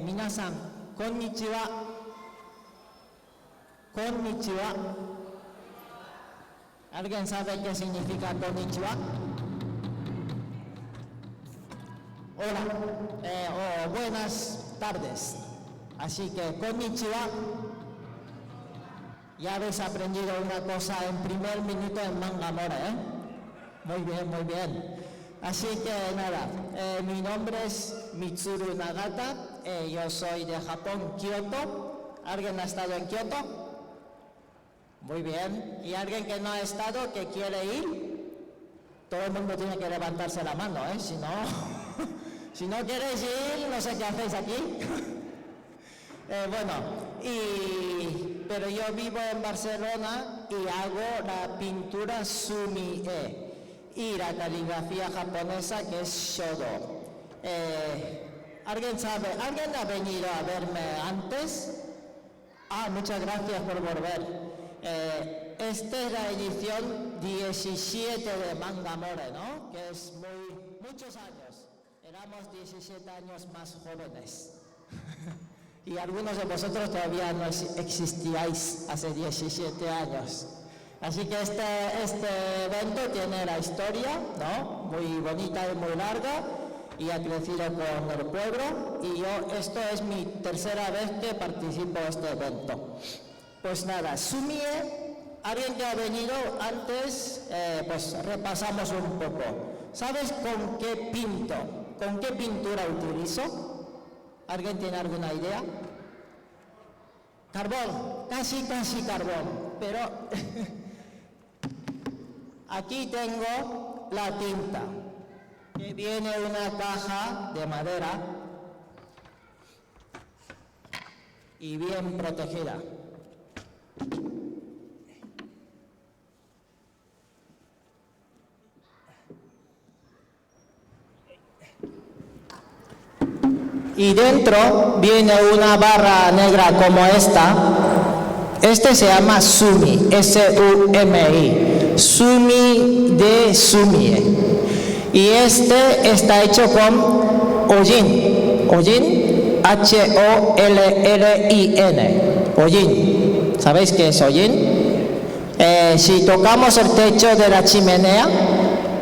Minasan, konnichiwa. Konnichiwa. ¿Alguien sabe qué significa konnichiwa? Hola, o buenas tardes. Así que konnichiwa. Ya habéis aprendido una cosa en primer minuto en Mangamora, ¿eh? Muy bien, muy bien. Así que nada, mi nombre es Mitsuru Nagata, yo soy de Japón, Kioto. ¿Alguien ha estado en Kioto? Muy bien. ¿Y alguien que no ha estado, que quiere ir? Todo el mundo tiene que levantarse la mano, ¿eh? Si no, si no queréis ir, no sé qué hacéis aquí. Pero yo vivo en Barcelona y hago la pintura sumi-e y la caligrafía japonesa, que es shodo. ¿Alguien sabe? ¿Alguien ha venido a verme antes? Muchas gracias por volver. Esta es la edición 17 de Mangamore, ¿no? Que es muchos años. Éramos 17 años más jóvenes. Y algunos de vosotros todavía no existíais hace 17 años. Así que este evento tiene la historia, ¿no? Muy bonita y muy larga, y ha crecido con el pueblo, y esto es mi tercera vez que participo en este evento. Pues nada, sumi-e, alguien que ha venido antes, pues repasamos un poco. ¿Sabes con qué pinto? ¿Con qué pintura utilizo? ¿Alguien tiene alguna idea? Carbón, casi carbón, pero aquí tengo la tinta, que viene en una caja de madera y bien protegida. Y dentro viene una barra negra como esta. Este se llama sumi, S-U-M-I, sumi de sumi-e. Y este está hecho con hollín, H-O-L-L-I-N, hollín. ¿Sabéis qué es hollín? Si tocamos el techo de la chimenea,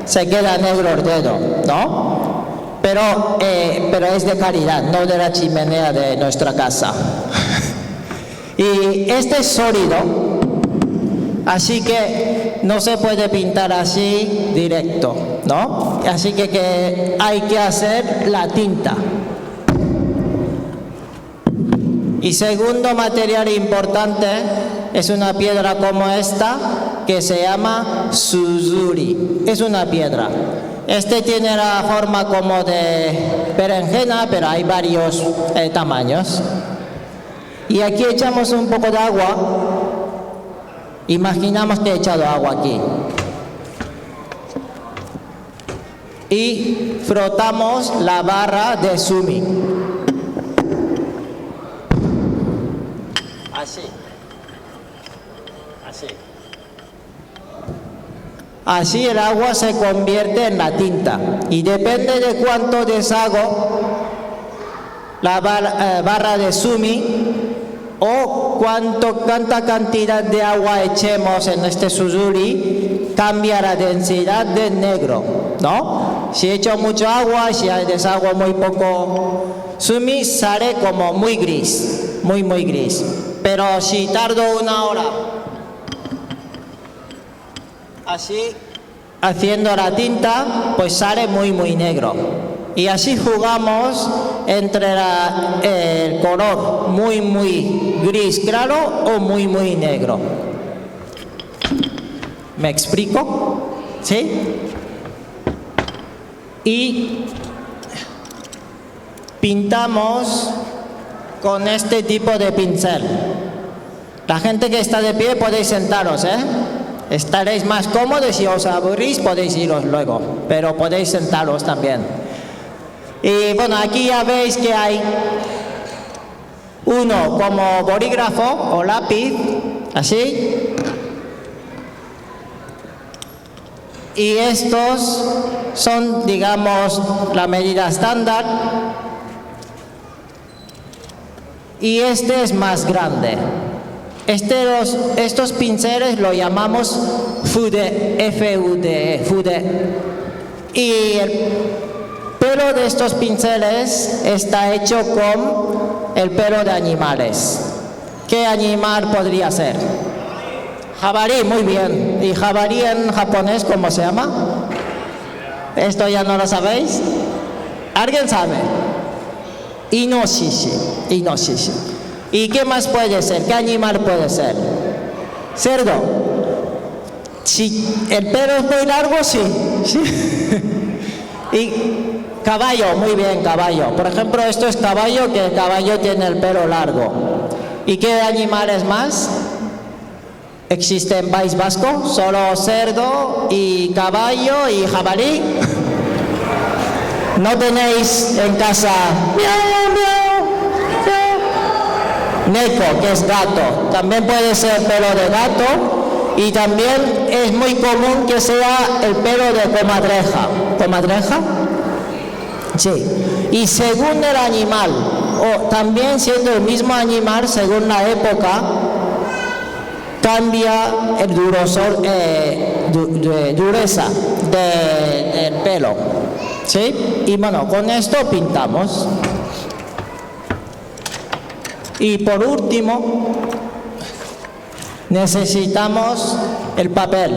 se queda negro el dedo, ¿no? Pero es de calidad, no de la chimenea de nuestra casa. Y este es sólido, así que no se puede pintar así directo, ¿no? Así que hay que hacer la tinta. Y segundo material importante es una piedra como esta, que se llama suzuri. Es una piedra. Este tiene la forma como de berenjena, pero hay varios tamaños. Y aquí echamos un poco de agua. Imaginamos que he echado agua aquí. Y frotamos la barra de sumi. Así. Así. Así el agua se convierte en la tinta, y depende de cuánto deshago la barra de sumi o cuánta cantidad de agua echemos en este suzuri, cambia la densidad del negro, ¿no? Si echo mucho agua, si deshago muy poco sumi, sale como muy gris, muy gris. Pero si tardo una hora así haciendo la tinta, pues sale muy negro. Y así jugamos entre el color muy gris claro o muy negro. ¿Me explico? ¿Sí? Y pintamos con este tipo de pincel. La gente que está de pie podéis sentaros, ¿eh? Estaréis más cómodos. Si os aburrís podéis iros luego, pero podéis sentaros también. Y bueno, aquí ya veis que hay uno como bolígrafo o lápiz, así. Y estos son, digamos, la medida estándar. y este es más grande. Estos pinceles lo llamamos fude, F-U-D-E, fude. Y el pelo de estos pinceles está hecho con el pelo de animales. ¿Qué animal podría ser? Jabalí, muy bien. ¿Y jabalí en japonés cómo se llama? ¿Esto ya no lo sabéis? ¿Alguien sabe? Inoshishi, inoshishi. ¿Y qué más puede ser? ¿Qué animal puede ser? Cerdo. Si el pelo es muy largo, sí. Y caballo, muy bien, caballo. Por ejemplo, esto es caballo, que el caballo tiene el pelo largo. ¿Y qué animales más existe en País Vasco? Solo cerdo y caballo y jabalí. ¿No tenéis en casa miau, miau, miau? Neko, que es gato? También puede ser pelo de gato, y también es muy común que sea el pelo de comadreja. ¿Comadreja? Sí. Y según el animal, o también siendo el mismo animal, según la época, cambia el dureza del pelo. ¿Sí? Y bueno, con esto pintamos. Y por último, necesitamos el papel.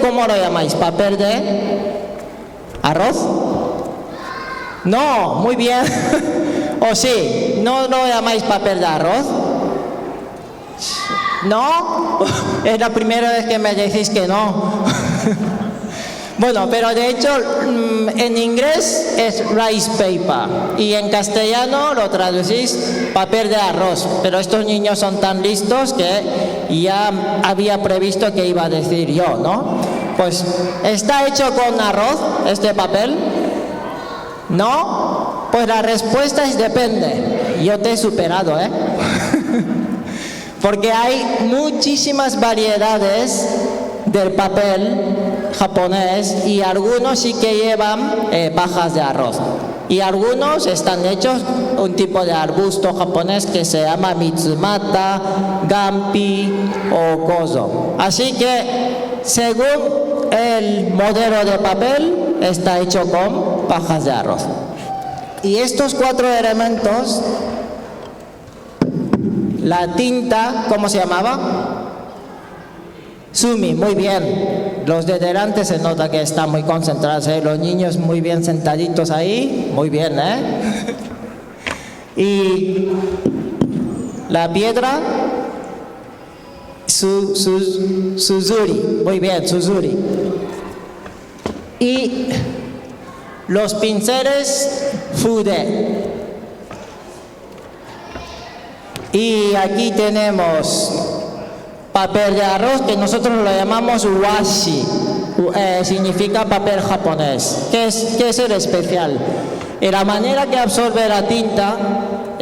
¿Cómo lo llamáis? ¿Papel de arroz? No, muy bien. ¿O sí? ¿No lo llamáis papel de arroz? ¿No? Es la primera vez que me decís que no. Bueno, pero de hecho en inglés es rice paper y en castellano lo traducís papel de arroz, pero estos niños son tan listos que ya había previsto que iba a decir yo, ¿no? Pues, ¿está hecho con arroz este papel? ¿No? Pues la respuesta es depende. Yo te he superado, ¿eh? Porque hay muchísimas variedades del papel japonés y algunos sí que llevan pajas de arroz y algunos están hechos un tipo de arbusto japonés que se llama mitsumata, gampi o kozo. Así que según el modelo de papel está hecho con pajas de arroz. Y estos 4 elementos, la tinta, ¿cómo se llamaba? Sumi, muy bien. Los de delante se nota que están muy concentrados, ¿eh? Los niños muy bien sentaditos ahí, muy bien, ¿eh? Y la piedra, Suzuri, muy bien, Suzuri. Y los pinceles, Fude. Y aquí tenemos papel de arroz, que nosotros lo llamamos washi, significa papel japonés. ¿Qué es el especial? La manera que absorbe la tinta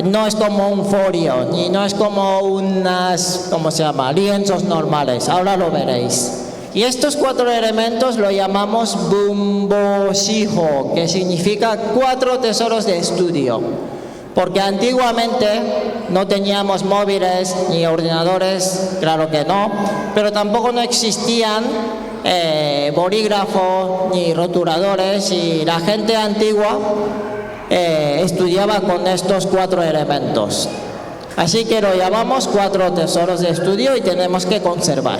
no es como un folio, ni no es como unas, ¿cómo se llama?, lienzos normales. Ahora lo veréis. Y estos 4 elementos lo llamamos Bumboshiho, que significa 4 tesoros de estudio. Porque antiguamente no teníamos móviles ni ordenadores, claro que no, pero tampoco no existían bolígrafos ni rotuladores, y la gente antigua estudiaba con estos 4 elementos. Así que lo llamamos 4 tesoros de estudio y tenemos que conservar.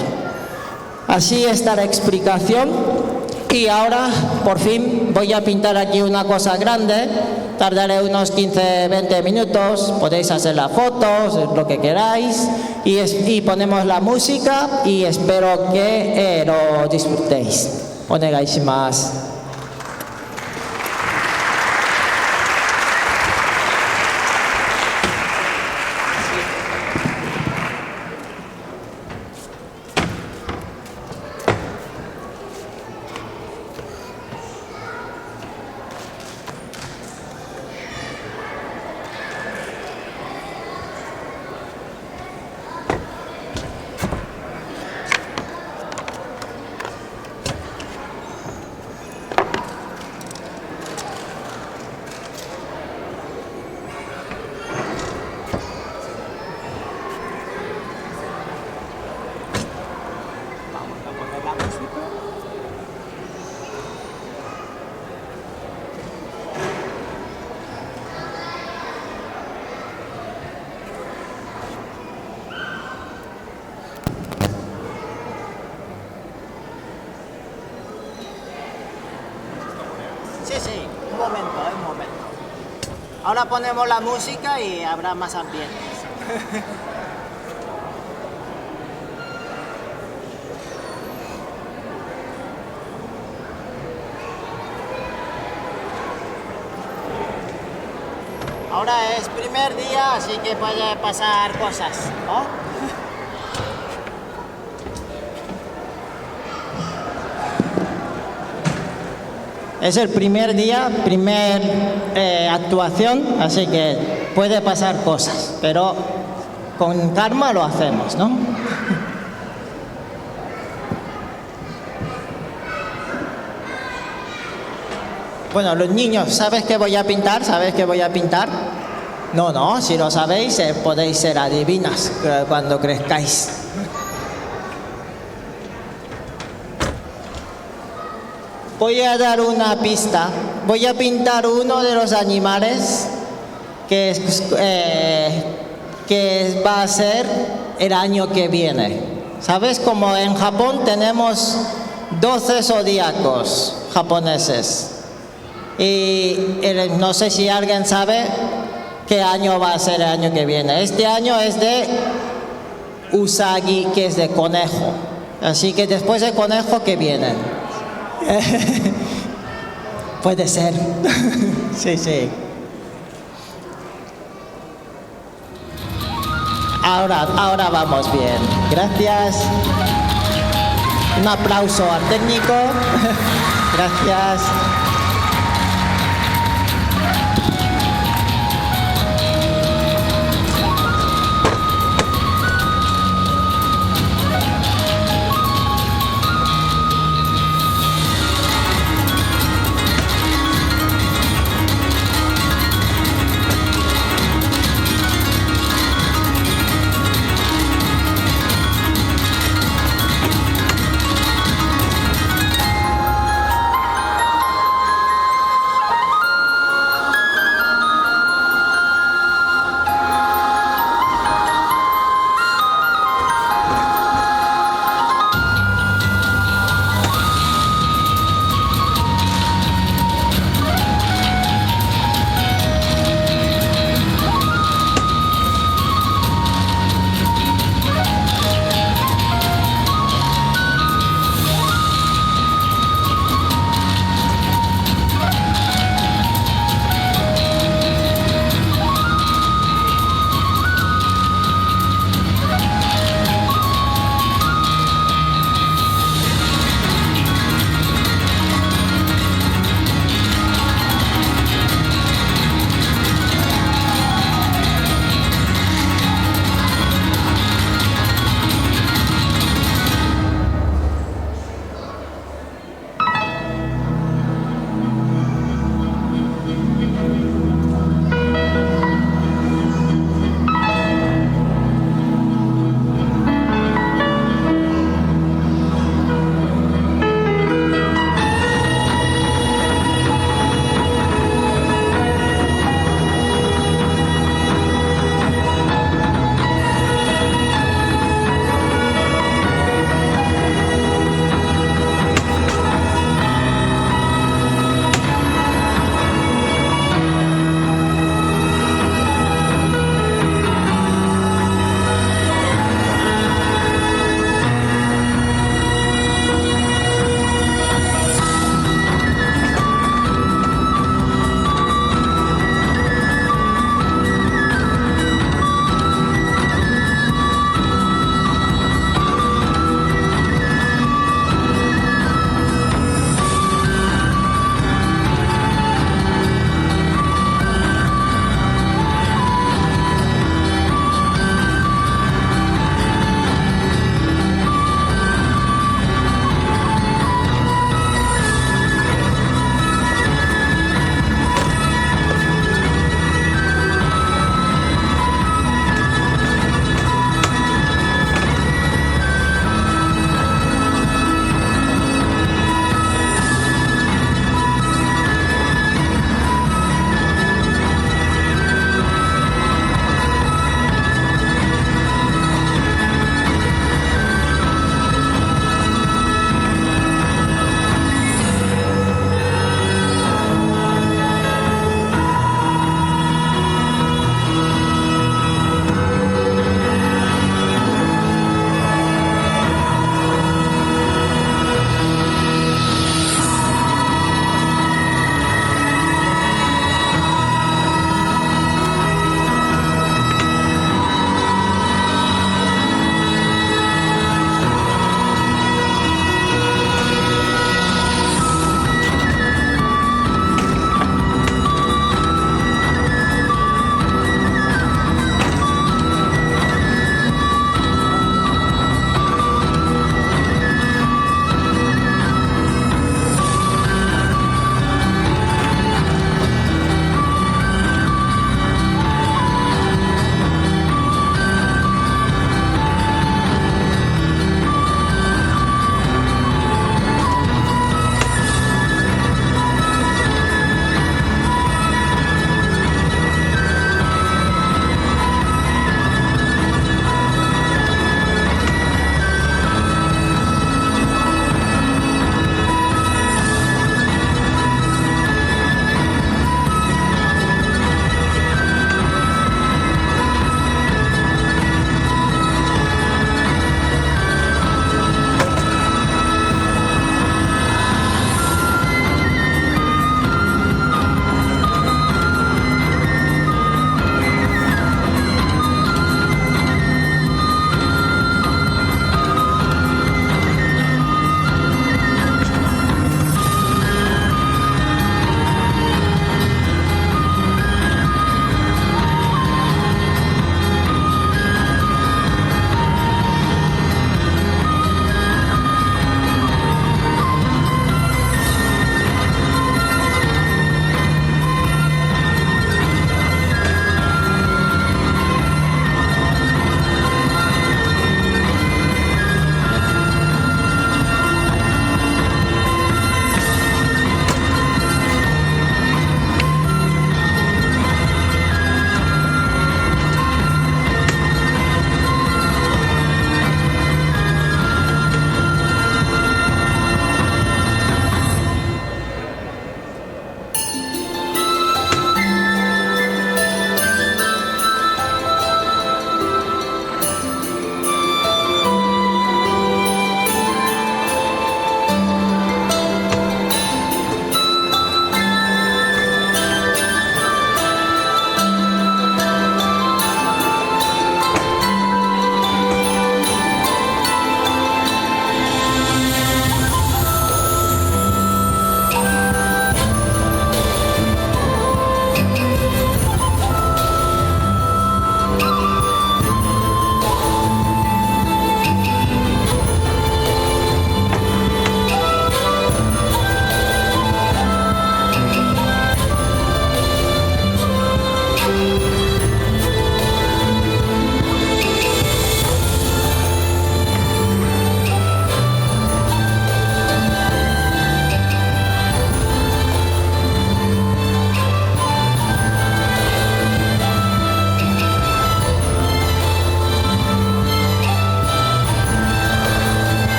Así está la explicación. Y ahora, por fin, voy a pintar aquí una cosa grande. Tardaré unos 15-20 minutos, podéis hacer las fotos, lo que queráis, y ponemos la música y espero que lo disfrutéis. Onegaishimasu. sí, un momento, un momento. Ahora ponemos la música y habrá más ambiente. Ahora es primer día, así que puede pasar cosas, ¿no? Es el primer día, actuación, así que puede pasar cosas, pero con calma lo hacemos, ¿no? Bueno, los niños, ¿sabes qué voy a pintar? ¿Sabes qué voy a pintar? No, si lo sabéis, podéis ser adivinas cuando crezcáis. Voy a dar una pista. Voy a pintar uno de los animales que va a ser el año que viene. ¿Sabes? Como en Japón tenemos 12 zodíacos japoneses. Y no sé si alguien sabe qué año va a ser el año que viene. Este año es de Usagi, que es de conejo. Así que después de conejo, ¿qué viene? Puede ser. Sí. Ahora vamos bien. Gracias. Un aplauso al técnico. Gracias.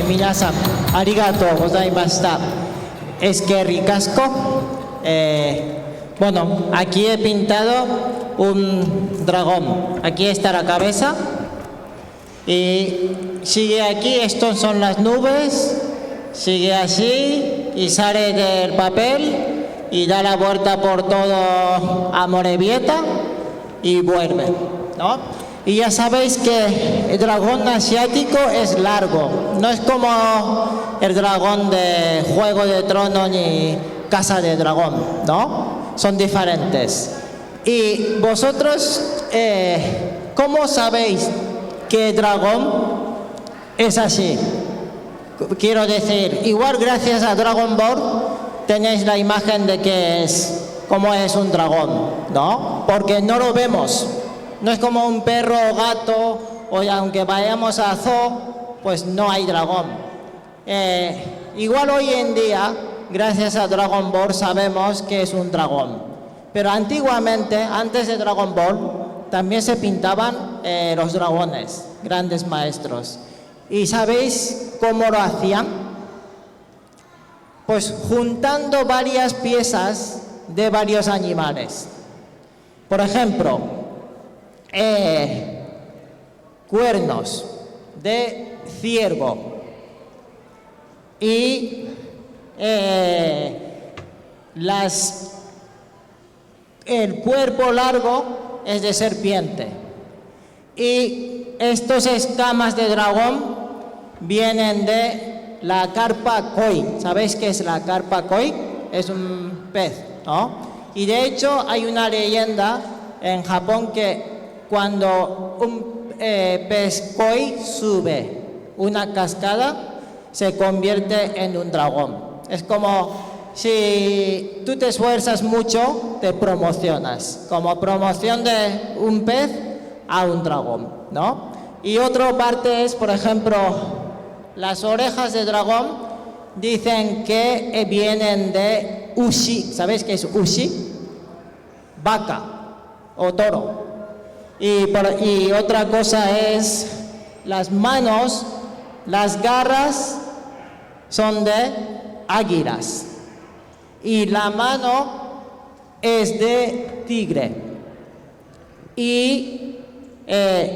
minasan, arigato gozaimashita. Es que ricasco. Bueno, aquí he pintado un dragón. Aquí está la cabeza. Y sigue aquí, estos son las nubes. Sigue así y sale del papel y da la vuelta por todo Amorebieta y vuelve, ¿no? Y ya sabéis que el dragón asiático es largo, no es como el dragón de Juego de Tronos ni Casa de Dragón, ¿no? Son diferentes. Y vosotros, ¿cómo sabéis que el dragón es así? Quiero decir, igual gracias a Dragon Ball tenéis la imagen de que es como es un dragón, ¿no? Porque no lo vemos. No es como un perro o gato, o aunque vayamos a zoo, pues no hay dragón. Igual hoy en día, gracias a Dragon Ball, sabemos que es un dragón. Pero antiguamente, antes de Dragon Ball, también se pintaban los dragones, grandes maestros. ¿Y sabéis cómo lo hacían? Pues juntando varias piezas de varios animales. Por ejemplo, cuernos de ciervo y el cuerpo largo es de serpiente. Y estas escamas de dragón vienen de la carpa koi. ¿Sabéis qué es la carpa koi? Es un pez, ¿no? Y de hecho hay una leyenda en Japón que cuando un pez koi sube una cascada, se convierte en un dragón. Es como si tú te esfuerzas mucho, te promocionas. Como promoción de un pez a un dragón, ¿no? Y otra parte es, por ejemplo, las orejas de dragón dicen que vienen de ushi. ¿Sabéis qué es ushi? Vaca o toro. Y otra cosa es las manos, las garras son de águilas. Y la mano es de tigre. Y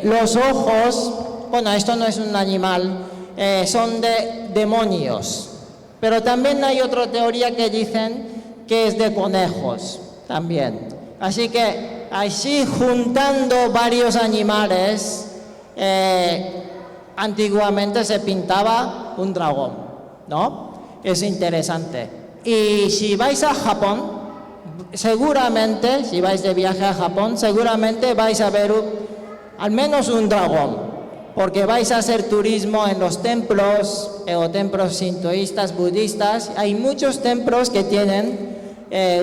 los ojos, bueno, esto no es un animal, son de demonios. Pero también hay otra teoría que dicen que es de conejos también. Así que así juntando varios animales, antiguamente se pintaba un dragón, ¿no? Es interesante. Y si vais a Japón, seguramente, si vais de viaje a Japón, seguramente vais a ver al menos un dragón, porque vais a hacer turismo en los templos o templos sintoístas, budistas. Hay muchos templos que tienen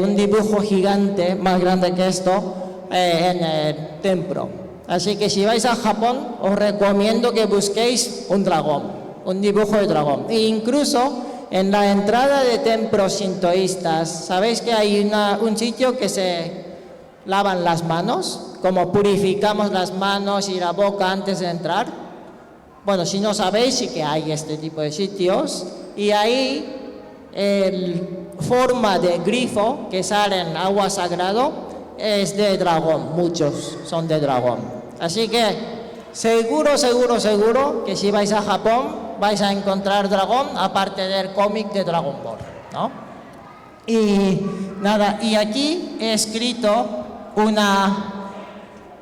un dibujo gigante, más grande que esto, en el templo. Así que si vais a Japón, os recomiendo que busquéis un dragón, un dibujo de dragón. E incluso en la entrada de templos sintoístas, ¿sabéis que hay un sitio que se lavan las manos? Como purificamos las manos y la boca antes de entrar. Bueno, si no sabéis, sí que hay este tipo de sitios. Y ahí forma de grifo que sale en agua sagrado es de dragón, muchos son de dragón. Así que seguro que si vais a Japón vais a encontrar dragón, aparte del cómic de Dragon Ball, ¿no? Y nada, y aquí he escrito una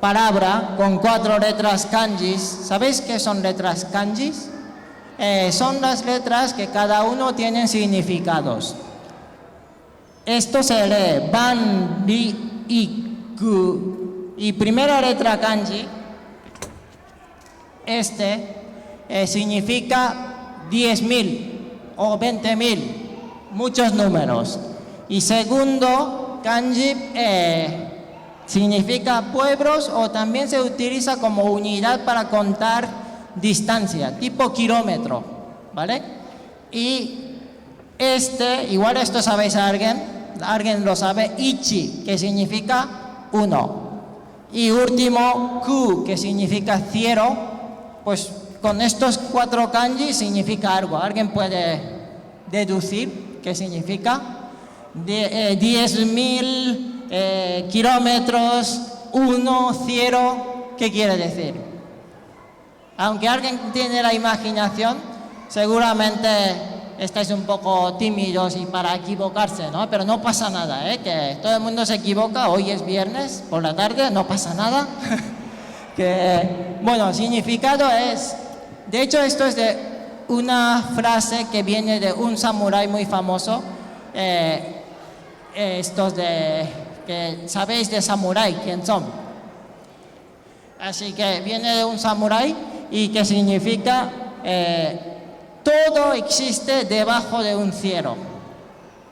palabra con 4 letras kanjis. ¿Sabéis qué son letras kanjis? Son las letras que cada uno tiene significados. Esto se lee ban, ri, i, ku. Y primera letra kanji, significa 10.000 o 20.000, muchos números. Y segundo kanji significa pueblos, o también se utiliza como unidad para contar distancia, tipo kilómetro, ¿vale? Y igual esto sabéis alguien lo sabe, ichi, que significa 1. Y último, ku, que significa 0, pues con estos 4 kanji significa algo. ¿Alguien puede deducir qué significa? 10.000 kilómetros, 1, 0, ¿qué quiere decir? Aunque alguien tiene la imaginación, seguramente estáis un poco tímidos y para equivocarse, ¿no? Pero no pasa nada, que todo el mundo se equivoca. Hoy es viernes por la tarde, no pasa nada. Bueno, significado es, de hecho esto es de una frase que viene de un samurái muy famoso, estos que sabéis de samurái, ¿quién son? Así que viene de un samurái y que significa todo existe debajo de un cielo,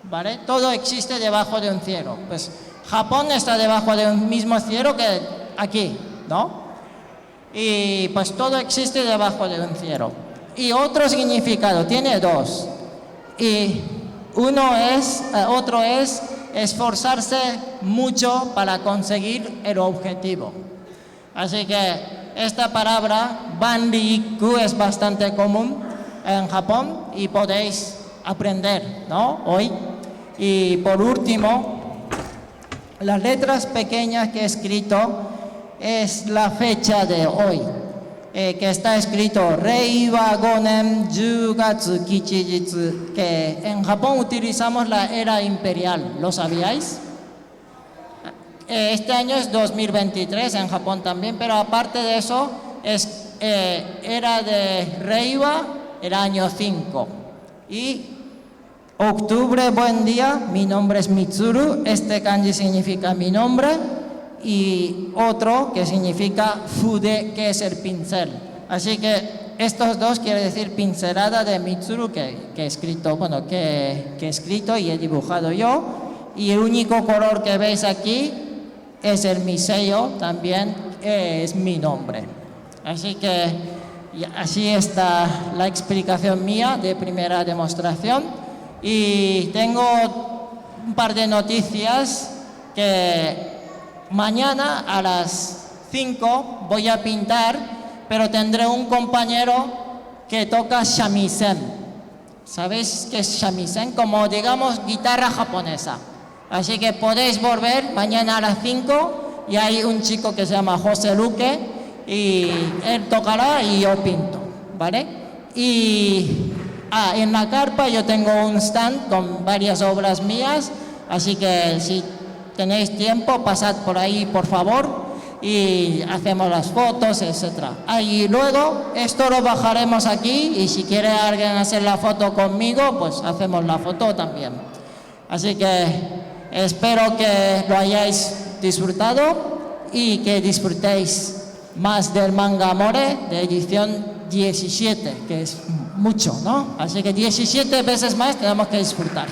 ¿vale? Todo existe debajo de un cielo. Pues Japón está debajo de un mismo cielo que aquí, ¿no? Y pues todo existe debajo de un cielo. Y otro significado, tiene 2. Y otro es esforzarse mucho para conseguir el objetivo. Así que esta palabra, banriku, es bastante común en Japón y podéis aprender, ¿no? Hoy. Y por último, las letras pequeñas que he escrito es la fecha de hoy, que está escrito Reiwa Gonen 10 gatsu kichijitsu, que en Japón utilizamos la era imperial, ¿lo sabíais? Este año es 2023 en Japón también, pero aparte de eso es era de Reiwa, el año 5. Y octubre, buen día, mi nombre es Mitsuru, este kanji significa mi nombre, y otro que significa fude, que es el pincel. Así que estos dos quiere decir pincelada de Mitsuru, que he escrito, bueno, que he escrito y he dibujado yo. Y el único color que veis aquí es el mi sello, también es mi nombre. Así que así está la explicación mía de primera demostración. Y tengo un par de noticias que mañana a las 5 voy a pintar, pero tendré un compañero que toca shamisen. ¿Sabéis qué es shamisen? Como digamos guitarra japonesa. Así que podéis volver mañana a las 5 y hay un chico que se llama José Luque y él tocará y yo pinto, ¿vale? Y en la carpa yo tengo un stand con varias obras mías, así que si tenéis tiempo, pasad por ahí, por favor, y hacemos las fotos, etc. Y luego esto lo bajaremos aquí y si quiere alguien hacer la foto conmigo, pues hacemos la foto también. Así que espero que lo hayáis disfrutado y que disfrutéis más del manga Amore de edición 17, que es mucho, ¿no? Así que 17 veces más tenemos que disfrutar.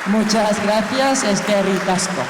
Muchas gracias, es que ricasco.